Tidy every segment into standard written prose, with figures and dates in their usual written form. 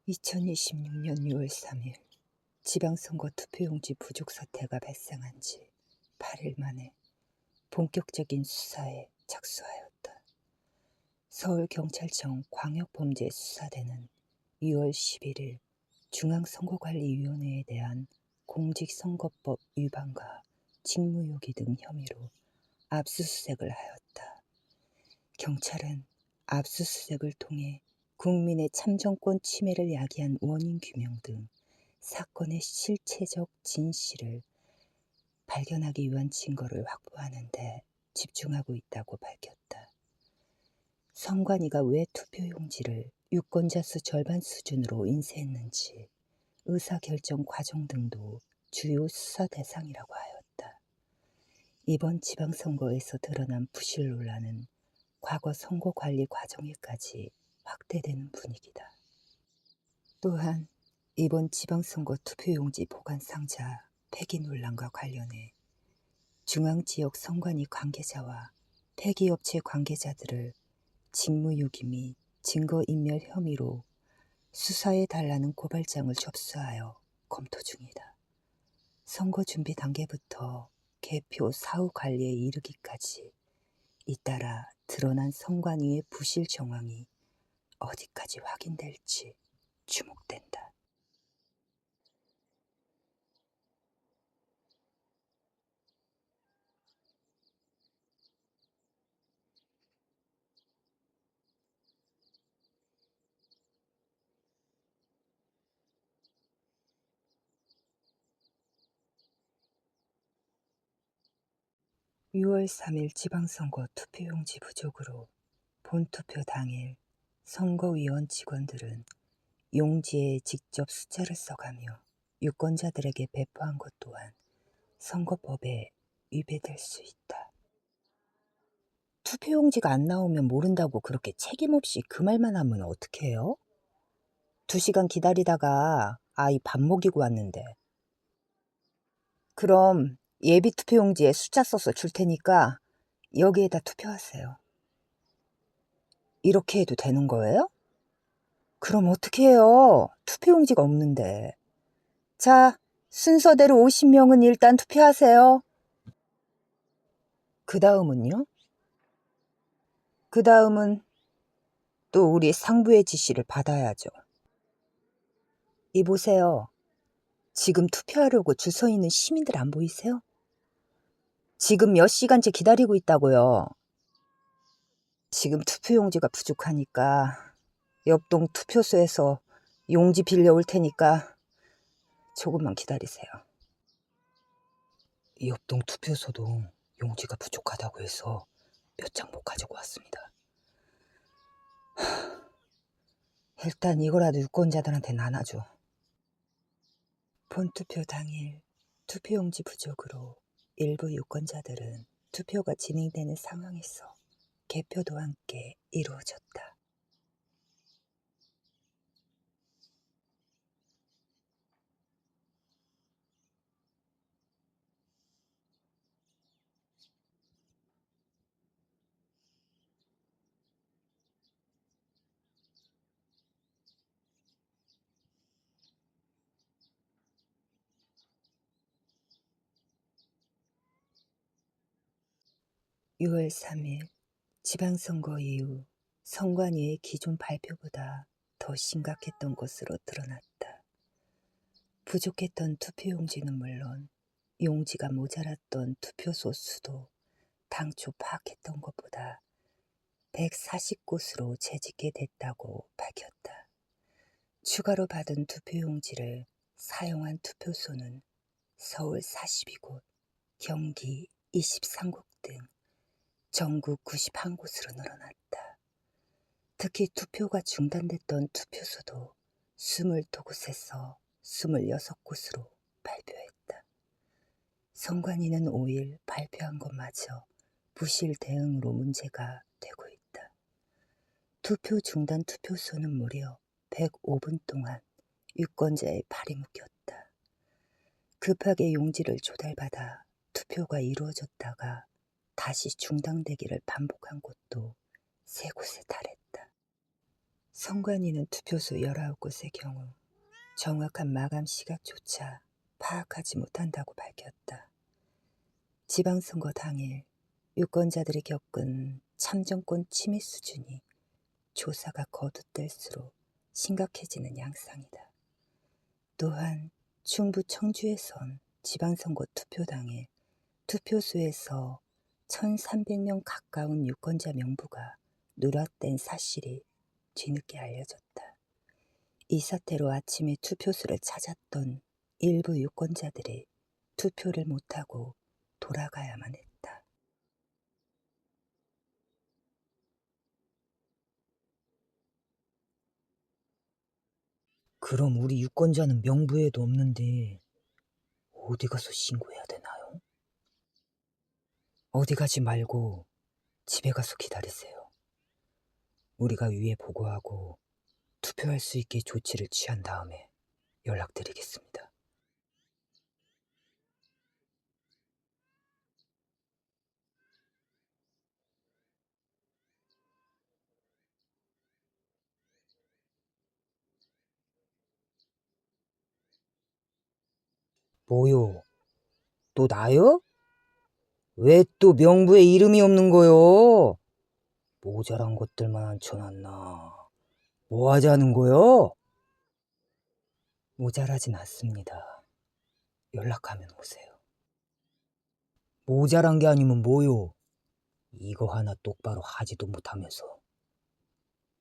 2026년 6월 3일 지방선거 투표용지 부족 사태가 발생한 지 8일 만에 본격적인 수사에 착수하였다. 서울경찰청 광역범죄수사대는 6월 11일 중앙선거관리위원회에 대한 공직선거법 위반과 직무유기 등 혐의로 압수수색을 하였다. 경찰은 압수수색을 통해 국민의 참정권 침해를 야기한 원인 규명 등 사건의 실체적 진실을 발견하기 위한 증거를 확보하는 데 집중하고 있다고 밝혔다. 선관위가 왜 투표용지를 유권자 수 절반 수준으로 인쇄했는지 의사결정 과정 등도 주요 수사 대상이라고 하였다. 이번 지방선거에서 드러난 부실 논란은 과거 선거관리 과정에까지 확대되는 분위기다. 또한 이번 지방선거 투표용지 보관 상자 폐기 논란과 관련해 중앙지역 선관위 관계자와 폐기업체 관계자들을 직무유기 및 증거인멸 혐의로 수사해달라는 고발장을 접수하여 검토 중이다. 선거 준비 단계부터 개표 사후 관리에 이르기까지 잇따라 드러난 선관위의 부실 정황이 어디까지 확인될지 주목된다. 6월 3일 지방선거 투표용지 부족으로 본투표 당일 선거위원 직원들은 용지에 직접 숫자를 써가며 유권자들에게 배포한 것 또한 선거법에 위배될 수 있다. 투표용지가 안 나오면 모른다고 그렇게 책임없이 그 말만 하면 어떡해요? 2시간 기다리다가 아이 밥 먹이고 왔는데. 그럼 예비 투표용지에 숫자 써서 줄 테니까 여기에다 투표하세요. 이렇게 해도 되는 거예요? 그럼 어떻게 해요? 투표용지가 없는데. 자, 순서대로 50명은 일단 투표하세요. 그 다음은요? 그 다음은 또 우리 상부의 지시를 받아야죠. 이보세요. 지금 투표하려고 줄 서 있는 시민들 안 보이세요? 지금 몇 시간째 기다리고 있다고요. 지금 투표용지가 부족하니까 옆동 투표소에서 용지 빌려올 테니까 조금만 기다리세요. 옆동 투표소도 용지가 부족하다고 해서 몇 장 못 가지고 왔습니다. 일단 이거라도 유권자들한테 나눠줘. 본투표 당일 투표용지 부족으로 일부 유권자들은 투표가 진행되는 상황에서 개표도 함께 이루어졌다. (6월 3일) 지방선거 이후 선관위의 기존 발표보다 더 심각했던 것으로 드러났다. 부족했던 투표용지는 물론 용지가 모자랐던 투표소 수도 당초 파악했던 것보다 140곳으로 재짓게 됐다고 밝혔다. 추가로 받은 투표용지를 사용한 투표소는 서울 42곳, 경기 23곳 등 전국 91곳으로 늘어났다. 특히 투표가 중단됐던 투표소도 22곳에서 26곳으로 발표했다. 선관위는 5일 발표한 것마저 부실 대응으로 문제가 되고 있다. 투표 중단 투표소는 무려 105분 동안 유권자의 발이 묶였다. 급하게 용지를 조달받아 투표가 이루어졌다가 다시 중단되기를 반복한 곳도 3곳에 달했다. 선관위는 투표소 19곳의 경우 정확한 마감 시각조차 파악하지 못한다고 밝혔다. 지방선거 당일 유권자들이 겪은 참정권 침해 수준이 조사가 거듭될수록 심각해지는 양상이다. 또한 충북 청주에선 지방선거 투표 당일 투표소에서 1,300명 가까운 유권자 명부가 누락된 사실이 뒤늦게 알려졌다. 이 사태로 아침에 투표소를 찾았던 일부 유권자들이 투표를 못하고 돌아가야만 했다. 그럼 우리 유권자는 명부에도 없는데 어디 가서 신고해야 되나요? 어디 가지 말고 집에 가서 기다리세요. 우리가 위에 보고하고 투표할 수 있게 조치를 취한 다음에 연락드리겠습니다. 뭐요? 또 나요? 왜 또 명부에 이름이 없는 거요? 모자란 것들만 앉혀놨나? 뭐 하자는 거요? 모자라진 않습니다. 연락하면 오세요. 모자란 게 아니면 뭐요? 이거 하나 똑바로 하지도 못하면서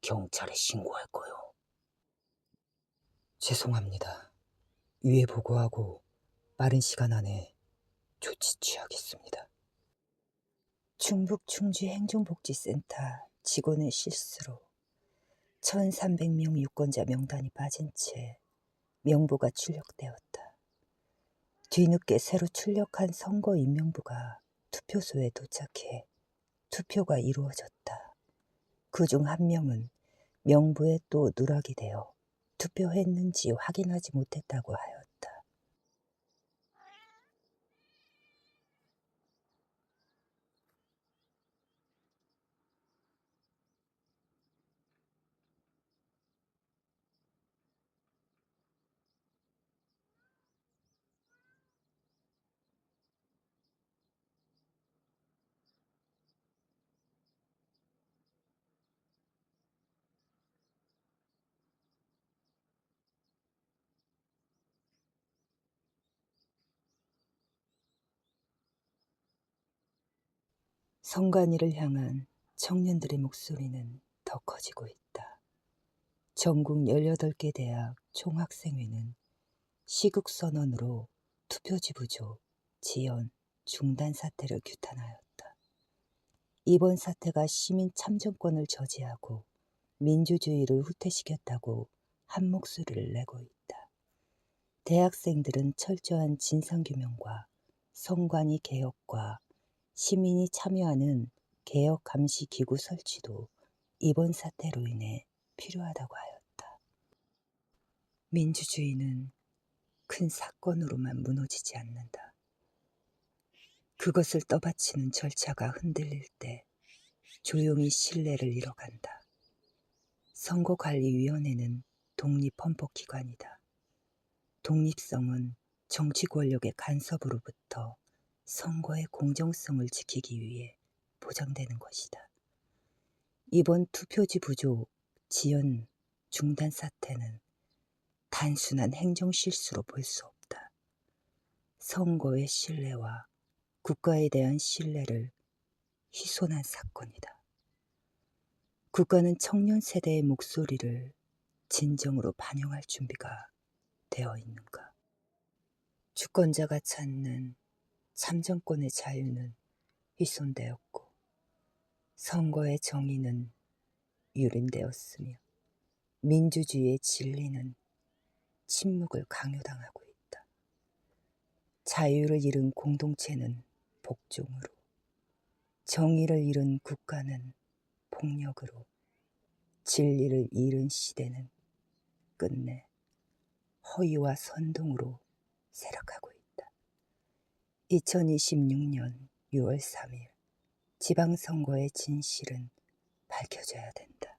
경찰에 신고할 거요. 죄송합니다. 위에 보고하고 빠른 시간 안에 조치 취하겠습니다. 충북 충주 행정복지센터 직원의 실수로 1,300명 유권자 명단이 빠진 채 명부가 출력되었다. 뒤늦게 새로 출력한 선거 임명부가 투표소에 도착해 투표가 이루어졌다. 그중 한 명은 명부에 또 누락이 되어 투표했는지 확인하지 못했다고 하였다. 선관위를 향한 청년들의 목소리는 더 커지고 있다. 전국 18개 대학 총학생회는 시국선언으로 투표지 부족, 지연, 중단 사태를 규탄하였다. 이번 사태가 시민 참정권을 저지하고 민주주의를 후퇴시켰다고 한 목소리를 내고 있다. 대학생들은 철저한 진상규명과 선관위 개혁과 시민이 참여하는 개혁 감시 기구 설치도 이번 사태로 인해 필요하다고 하였다. 민주주의는 큰 사건으로만 무너지지 않는다. 그것을 떠받치는 절차가 흔들릴 때 조용히 신뢰를 잃어간다. 선거관리위원회는 독립헌법기관이다. 독립성은 정치 권력의 간섭으로부터 선거의 공정성을 지키기 위해 보장되는 것이다. 이번 투표지 부족, 지연, 중단 사태는 단순한 행정실수로 볼 수 없다. 선거의 신뢰와 국가에 대한 신뢰를 훼손한 사건이다. 국가는 청년 세대의 목소리를 진정으로 반영할 준비가 되어 있는가? 주권자가 찾는 참정권의 자유는 훼손되었고 선거의 정의는 유린되었으며 민주주의의 진리는 침묵을 강요당하고 있다. 자유를 잃은 공동체는 복종으로, 정의를 잃은 국가는 폭력으로, 진리를 잃은 시대는 끝내 허위와 선동으로 쇠락하고 있다. 2026년 6월 3일 지방선거의 진실은 밝혀져야 된다.